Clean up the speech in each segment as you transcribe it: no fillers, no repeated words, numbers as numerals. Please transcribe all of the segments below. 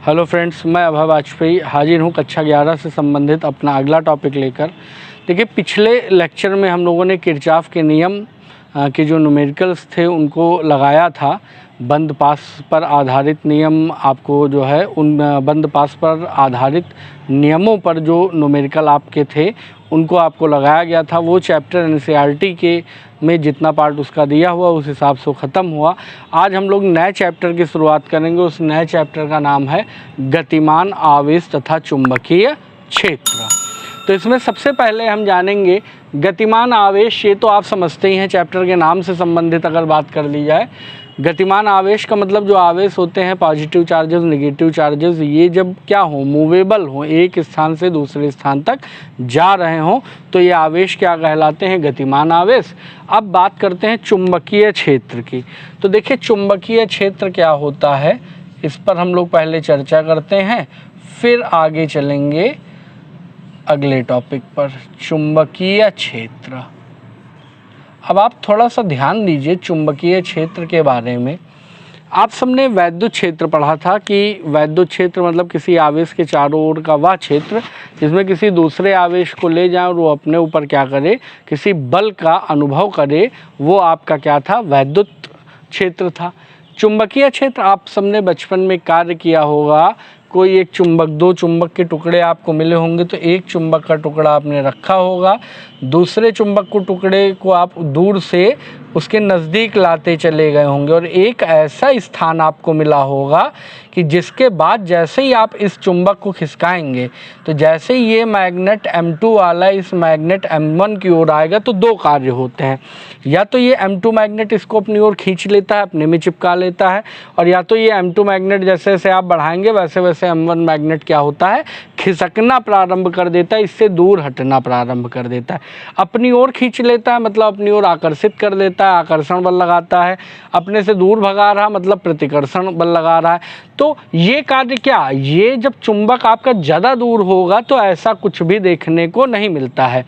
Hello friends, मैं अभय वाजपेयी हाजिर हूँ कक्षा 11 से संबंधित अपना अगला टॉपिक लेकर। देखिए, पिछले लेक्चर में हम लोगों ने किरचॉफ के नियम के जो न्यूमेरिकल्स थे उनको लगाया था। बंद पास पर आधारित नियम आपको जो है उन बंद पास पर आधारित नियमों पर जो न्यूमेरिकल आपके थे उनको आपको लगाया गया था। वो चैप्टर एनसीईआरटी के में जितना पार्ट उसका दिया हुआ उस हिसाब से ख़त्म हुआ। आज हम लोग नए चैप्टर की शुरुआत करेंगे। उस नए चैप्टर का नाम है गतिमान आवेश तथा चुंबकीय क्षेत्र। तो इसमें सबसे पहले हम जानेंगे गतिमान आवेश। ये तो आप समझते ही हैं, चैप्टर के नाम से संबंधित अगर बात कर ली जाए। गतिमान आवेश का मतलब जो आवेश होते हैं, पॉजिटिव चार्जेस, नेगेटिव चार्जेस, ये जब क्या हो, मूवेबल हो, एक स्थान से दूसरे स्थान तक जा रहे हों, तो ये आवेश क्या कहलाते हैं? गतिमान आवेश। अब बात करते हैं चुंबकीय क्षेत्र की। तो देखिए, चुंबकीय क्षेत्र क्या होता है, इस पर हम लोग पहले चर्चा करते हैं, फिर आगे चलेंगे अगले टॉपिक पर, चुंबकीय क्षेत्र। अब आप थोड़ा सा ध्यान दीजिए चुंबकीय क्षेत्र के बारे में। आप सबने वैद्युत क्षेत्र पढ़ा था कि वैद्युत क्षेत्र मतलब किसी आवेश के चारों ओर का वह क्षेत्र जिसमें किसी दूसरे आवेश को ले जाए और वो अपने ऊपर क्या करे, किसी बल का अनुभव करे, वो आपका क्या था? वैद्युत क्षेत्र था। चुंबकीय क्षेत्र आप सबने बचपन में कार्य किया होगा। कोई एक चुंबक, दो चुंबक के टुकड़े आपको मिले होंगे, तो एक चुंबक का टुकड़ा आपने रखा होगा, दूसरे चुंबक को टुकड़े को आप दूर से उसके नज़दीक लाते चले गए होंगे और एक ऐसा स्थान आपको मिला होगा कि जिसके बाद जैसे ही आप इस चुंबक को खिसकाएंगे तो जैसे ही ये मैग्नेट M2 वाला इस मैग्नेट M1 की ओर आएगा तो दो कार्य होते हैं। या तो ये M2 मैग्नेट इसको अपनी ओर खींच लेता है, अपने में चिपका लेता है, और या तो ये M2 मैग्नेट जैसे जैसे आप बढ़ाएंगे वैसे वैसे M1 मैग्नेट क्या होता है? खिसकना प्रारंभ कर देता है, इससे दूर हटना प्रारंभ कर देता है। अपनी ओर खींच लेता है मतलब अपनी ओर आकर्षित कर देता है, आकर्षण बल लगाता है। अपने से दूर भगा रहा मतलब प्रतिकर्षण बल लगा रहा है। तो ये कार्य क्या, ये जब चुंबक आपका ज़्यादा दूर होगा तो ऐसा कुछ भी देखने को नहीं मिलता है।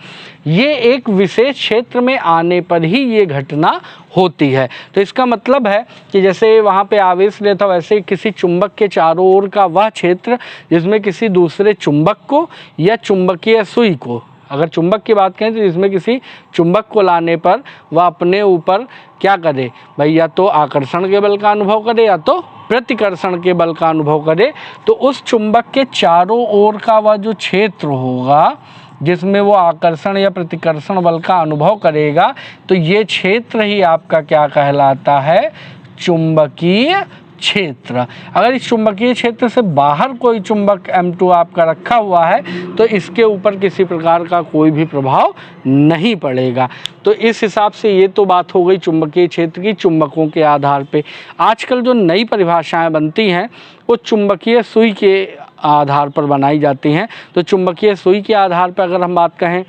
ये एक विशेष क्षेत्र में आने पर ही ये घटना होती है। तो इसका मतलब है कि जैसे वहाँ पे आवेश लेता वैसे किसी चुंबक के चारों ओर का वह क्षेत्र जिसमें किसी दूसरे चुंबक को या चुंबकीय सुई को, अगर चुंबक की बात करें तो इसमें किसी चुंबक को लाने पर वह अपने ऊपर क्या करे भाई, या तो आकर्षण के बल का अनुभव करे या तो प्रतिकर्षण के बल का अनुभव करे। तो उस चुंबक के चारों ओर का वह जो क्षेत्र होगा जिसमें वो आकर्षण या प्रतिकर्षण बल का अनुभव करेगा, तो ये क्षेत्र ही आपका क्या कहलाता है? चुंबकीय क्षेत्र। अगर इस चुंबकीय क्षेत्र से बाहर कोई चुंबक M2 आपका रखा हुआ है तो इसके ऊपर किसी प्रकार का कोई भी प्रभाव नहीं पड़ेगा। तो इस हिसाब से ये तो बात हो गई चुंबकीय क्षेत्र की, चुंबकों के आधार पे। आजकल जो नई परिभाषाएं बनती हैं वो चुंबकीय सुई के आधार पर बनाई जाती हैं। तो चुंबकीय सुई के आधार पर अगर हम बात कहें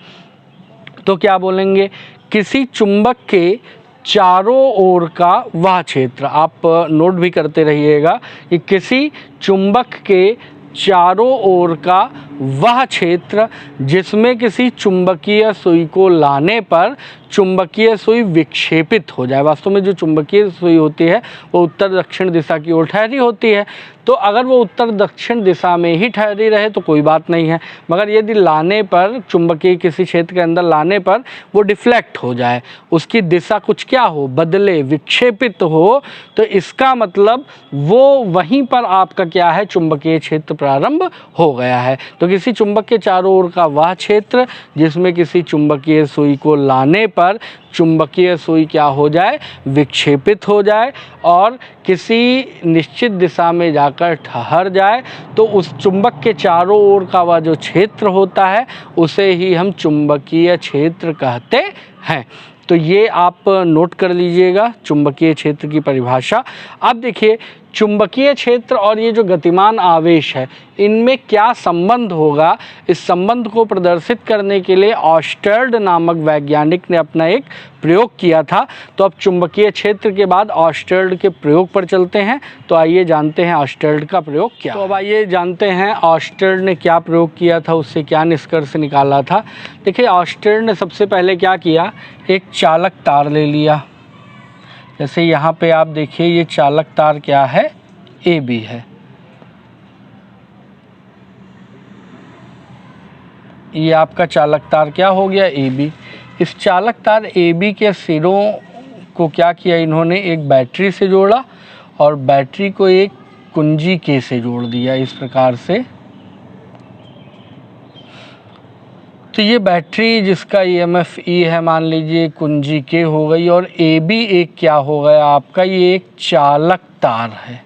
तो क्या बोलेंगे? किसी चुंबक के चारों ओर का वह क्षेत्र। आप नोट भी करते रहिएगा कि किसी चुंबक के चारों ओर का वह क्षेत्र जिसमें किसी चुंबकीय सुई को लाने पर चुंबकीय सुई विक्षेपित हो जाए। वास्तव में जो चुंबकीय सुई होती है वो उत्तर दक्षिण दिशा की ओर ठहरी होती है, तो अगर वो उत्तर दक्षिण दिशा में ही ठहरी रहे तो कोई बात नहीं है, मगर यदि लाने पर, चुंबकीय किसी क्षेत्र के अंदर लाने पर वो डिफ्लेक्ट हो जाए, उसकी दिशा कुछ क्या हो, बदले, विक्षेपित हो, तो इसका मतलब वो वहीं पर आपका क्या है? चुंबकीय क्षेत्र प्रारंभ हो गया है। तो किसी चुंबक के चारों ओर का वह क्षेत्र जिसमें किसी चुंबकीय सुई को लाने पर चुंबकीय सुई क्या हो जाए? विक्षेपित हो जाए और किसी निश्चित दिशा में जाकर ठहर जाए, तो उस चुंबक के चारों ओर का वह जो क्षेत्र होता है उसे ही हम चुंबकीय क्षेत्र कहते हैं। तो ये आप नोट कर लीजिएगा चुंबकीय क्षेत्र की परिभाषा। अब देखिए, चुंबकीय क्षेत्र और ये जो गतिमान आवेश है इनमें क्या संबंध होगा, इस संबंध को प्रदर्शित करने के लिए ऑस्टर्ड नामक वैज्ञानिक ने अपना एक प्रयोग किया था। तो अब चुंबकीय क्षेत्र के बाद ऑस्टर्ड के प्रयोग पर चलते हैं। तो आइए जानते हैं ऑस्टर्ड का प्रयोग क्या। तो अब आइए जानते हैं ऑस्टर्ड ने क्या प्रयोग किया था, उससे क्या निष्कर्ष निकाला था। देखिए, ऑस्टर्ड ने सबसे पहले क्या किया, एक चालक तार ले लिया। जैसे यहाँ पे आप देखिए, ये चालक तार क्या है? AB है। ये आपका चालक तार क्या हो गया, AB। इस चालक तार AB के सिरों को क्या किया इन्होंने, एक बैटरी से जोड़ा और बैटरी को एक कुंजी K से जोड़ दिया इस प्रकार से। तो ये बैटरी जिसका EMF E है मान लीजिए कुंजी K हो गई, और AB एक क्या हो गया आपका, ये एक चालक तार है।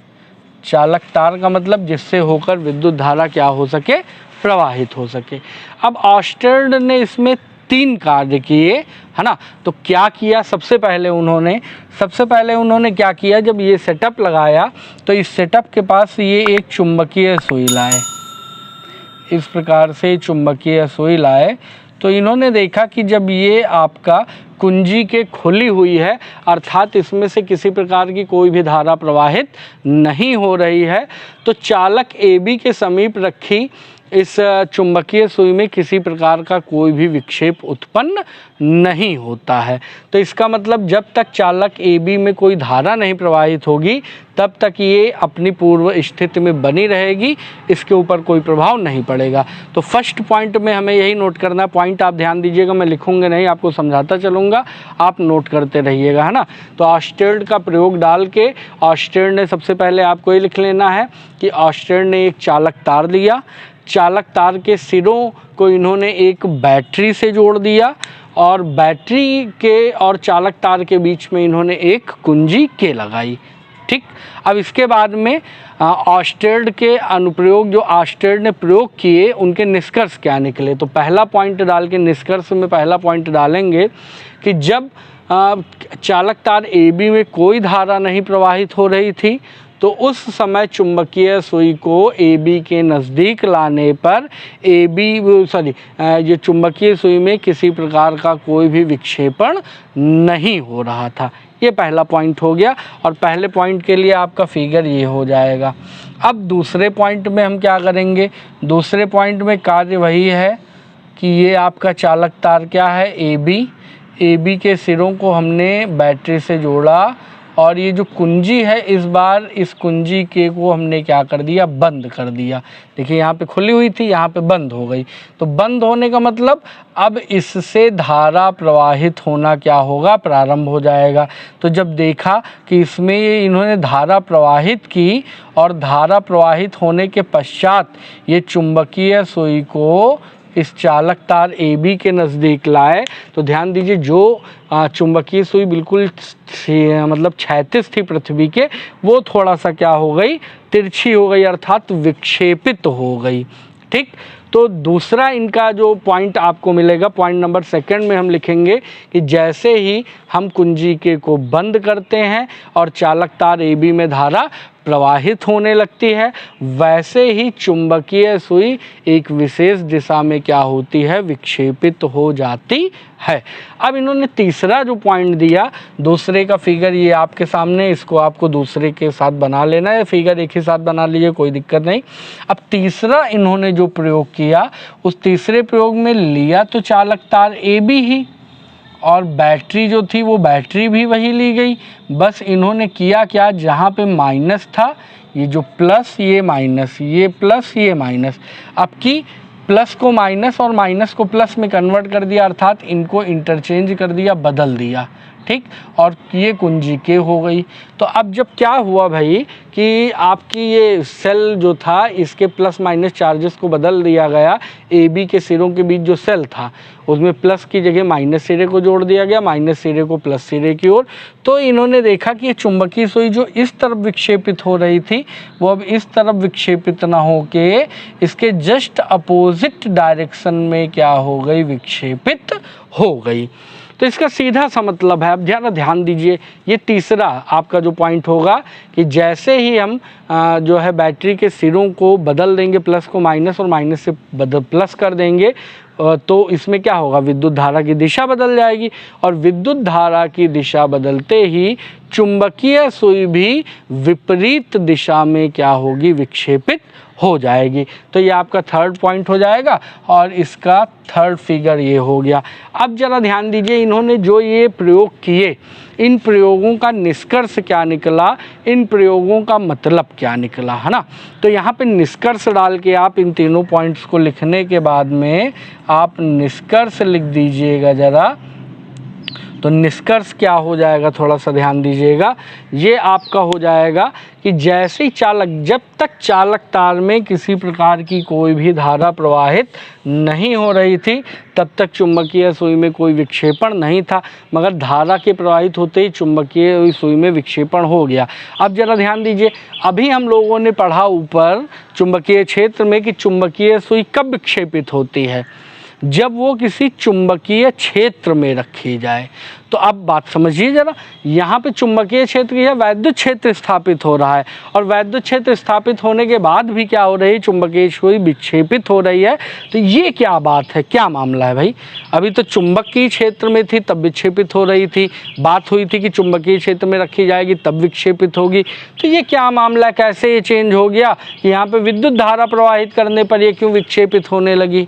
चालक तार का मतलब जिससे होकर विद्युत धारा क्या हो सके, प्रवाहित हो सके। अब ऑर्स्टेड ने इसमें 3 कार्य किए, है ना। तो क्या किया, सबसे पहले उन्होंने क्या किया, जब ये सेटअप लगाया तो इस सेटअप के पास ये एक चुंबकीय सुई लाए, इस प्रकार से चुंबकीय सुई लाए। तो इन्होंने देखा कि जब ये आपका कुंजी के खुली हुई है, अर्थात इसमें से किसी प्रकार की कोई भी धारा प्रवाहित नहीं हो रही है, तो चालक AB के समीप रखी इस चुंबकीय सुई में किसी प्रकार का कोई भी विक्षेप उत्पन्न नहीं होता है। तो इसका मतलब जब तक चालक AB में कोई धारा नहीं प्रवाहित होगी तब तक ये अपनी पूर्व स्थिति में बनी रहेगी, इसके ऊपर कोई प्रभाव नहीं पड़ेगा। तो फर्स्ट पॉइंट में हमें यही नोट करना, पॉइंट आप ध्यान दीजिएगा, मैं लिखूंगा नहीं, आपको समझाता चलूँगा, आप नोट करते रहिएगा, है ना। तो ऑर्स्टेड का प्रयोग डाल के ऑर्स्टेड ने सबसे पहले आपको ये लिख लेना है कि ऑर्स्टेड ने एक चालक तार लिया, चालक तार के सिरों को इन्होंने एक बैटरी से जोड़ दिया और बैटरी के और चालक तार के बीच में इन्होंने एक कुंजी K लगाई। ठीक, अब इसके बाद में ऑर्स्टेड के अनुप्रयोग जो ऑर्स्टेड ने प्रयोग किए उनके निष्कर्ष क्या निकले। तो पहला पॉइंट डाल के निष्कर्ष में पहला पॉइंट डालेंगे कि जब चालक तार AB में कोई धारा नहीं प्रवाहित हो रही थी तो उस समय चुंबकीय सुई को AB के नज़दीक लाने पर ये चुंबकीय सुई में किसी प्रकार का कोई भी विक्षेपण नहीं हो रहा था। ये पहला पॉइंट हो गया और पहले पॉइंट के लिए आपका फिगर ये हो जाएगा। अब दूसरे पॉइंट में हम क्या करेंगे, दूसरे पॉइंट में कार्य वही है कि ये आपका चालक तार क्या है, AB के सिरों को हमने बैटरी से जोड़ा और ये जो कुंजी है इस बार इस कुंजी के को हमने क्या कर दिया, बंद कर दिया। देखिए यहाँ पे खुली हुई थी, यहाँ पे बंद हो गई। तो बंद होने का मतलब अब इससे धारा प्रवाहित होना क्या होगा, प्रारंभ हो जाएगा। तो जब देखा कि इसमें ये इन्होंने धारा प्रवाहित की और धारा प्रवाहित होने के पश्चात ये चुंबकीय सुई को इस चालक तार AB के नज़दीक लाए, तो ध्यान दीजिए जो चुंबकीय सुई बिल्कुल मतलब क्षैतिज थी पृथ्वी के, वो थोड़ा सा क्या हो गई, तिरछी हो गई, अर्थात विक्षेपित हो गई। ठीक, तो दूसरा इनका जो पॉइंट आपको मिलेगा, पॉइंट नंबर 2 में हम लिखेंगे कि जैसे ही हम कुंजी के को बंद करते हैं और चालक तार AB में धारा प्रवाहित होने लगती है, वैसे ही चुंबकीय सुई एक विशेष दिशा में क्या होती है, विक्षेपित हो जाती है। अब इन्होंने तीसरा जो पॉइंट दिया, दूसरे का फिगर ये आपके सामने, इसको आपको दूसरे के साथ बना लेना है, फिगर एक ही साथ बना लीजिए, कोई दिक्कत नहीं। अब तीसरा इन्होंने जो प्रयोग किया, उस तीसरे प्रयोग में लिया तो चालक तार AB ही और बैटरी जो थी वो बैटरी भी वही ली गई। बस इन्होंने किया क्या, जहाँ पे माइनस था ये जो प्लस, ये माइनस, ये प्लस, ये माइनस, अब की प्लस को माइनस और माइनस को प्लस में कन्वर्ट कर दिया, अर्थात इनको इंटरचेंज कर दिया, बदल दिया। ठीक, और ये कुंजी K हो गई। तो अब जब क्या हुआ भाई कि आपकी ये सेल जो था इसके प्लस माइनस चार्जेस को बदल दिया गया, AB के सिरों के बीच जो सेल था उसमें प्लस की जगह माइनस सिरे को जोड़ दिया गया, माइनस सिरे को प्लस सिरे की ओर। तो इन्होंने देखा कि ये चुंबकीय सुई जो इस तरफ विक्षेपित हो रही थी वो अब इस तरफ विक्षेपित ना हो के इसके जस्ट अपोजिट डायरेक्शन में क्या हो गई, विक्षेपित हो गई। तो इसका सीधा सा मतलब है, अब ध्यान दीजिए, ये तीसरा आपका जो पॉइंट होगा कि जैसे ही हम जो है बैटरी के सिरों को बदल देंगे, प्लस को माइनस और माइनस से प्लस कर देंगे, तो इसमें क्या होगा, विद्युत धारा की दिशा बदल जाएगी और विद्युत धारा की दिशा बदलते ही चुंबकीय सुई भी विपरीत दिशा में क्या होगी, विक्षेपित हो जाएगी। तो ये आपका थर्ड पॉइंट हो जाएगा और इसका थर्ड फिगर ये हो गया। अब जरा ध्यान दीजिए, इन्होंने जो ये प्रयोग किए, इन प्रयोगों का निष्कर्ष क्या निकला, इन प्रयोगों का मतलब क्या निकला, है ना। तो यहाँ पे निष्कर्ष डाल के आप इन तीनों पॉइंट्स को लिखने के बाद में आप निष्कर्ष लिख दीजिएगा जरा। तो निष्कर्ष क्या हो जाएगा, थोड़ा सा ध्यान दीजिएगा। ये आपका हो जाएगा कि जैसे ही जब तक चालक तार में किसी प्रकार की कोई भी धारा प्रवाहित नहीं हो रही थी, तब तक चुंबकीय सुई में कोई विक्षेपण नहीं था, मगर धारा के प्रवाहित होते ही चुंबकीय सुई में विक्षेपण हो गया। अब जरा ध्यान दीजिए, अभी हम लोगों ने पढ़ा ऊपर चुंबकीय क्षेत्र में कि चुंबकीय सुई कब विक्षेपित होती है, जब वो किसी चुंबकीय क्षेत्र में रखी जाए। तो अब बात समझिए जरा, यहाँ पे चुंबकीय क्षेत्र या वैद्युत क्षेत्र स्थापित हो रहा है, और वैद्युत क्षेत्र स्थापित होने के बाद भी क्या हो रही है, चुंबकीय सुई विक्षेपित हो रही है। तो ये क्या बात है, क्या मामला है भाई। अभी तो चुंबकीय क्षेत्र में थी तब विक्षेपित हो रही थी, बात हुई थी कि चुंबकीय क्षेत्र में रखी जाएगी तब विक्षेपित होगी। तो ये क्या मामला है, कैसे ये चेंज हो गया कि यहाँ पे विद्युत धारा प्रवाहित करने पर ये क्यों विक्षेपित होने लगी।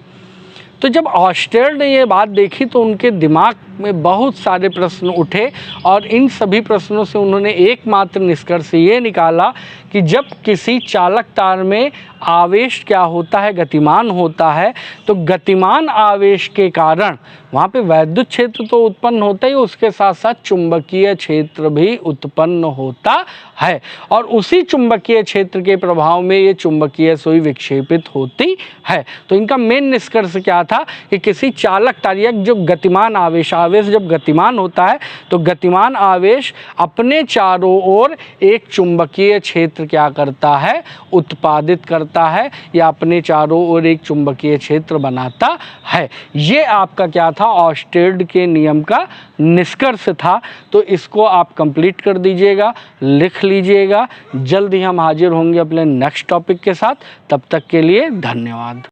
तो जब ऑस्टेड ने ये बात देखी तो उनके दिमाग में बहुत सारे प्रश्न उठे, और इन सभी प्रश्नों से उन्होंने एकमात्र निष्कर्ष ये निकाला कि जब किसी चालक तार में आवेश क्या होता है, गतिमान होता है, तो गतिमान आवेश के कारण वहाँ पे वैद्युत क्षेत्र तो उत्पन्न होता ही, उसके साथ साथ चुंबकीय क्षेत्र भी उत्पन्न होता है, और उसी चुंबकीय क्षेत्र के प्रभाव में ये चुंबकीय सुई विक्षेपित होती है। तो इनका मेन निष्कर्ष क्या था कि किसी चालक तार या जो गतिमान आवेश जब गतिमान होता है तो गतिमान आवेश अपने चारों ओर एक चुंबकीय क्षेत्र क्या करता है, उत्पादित करता है, या अपने चारों ओर एक चुंबकीय क्षेत्र बनाता है। ये आपका क्या था, ऑस्टेड के नियम का निष्कर्ष था। तो इसको आप कंप्लीट कर दीजिएगा, लिख लीजिएगा। जल्द ही हम हाजिर होंगे अपने नेक्स्ट टॉपिक के साथ। तब तक के लिए धन्यवाद।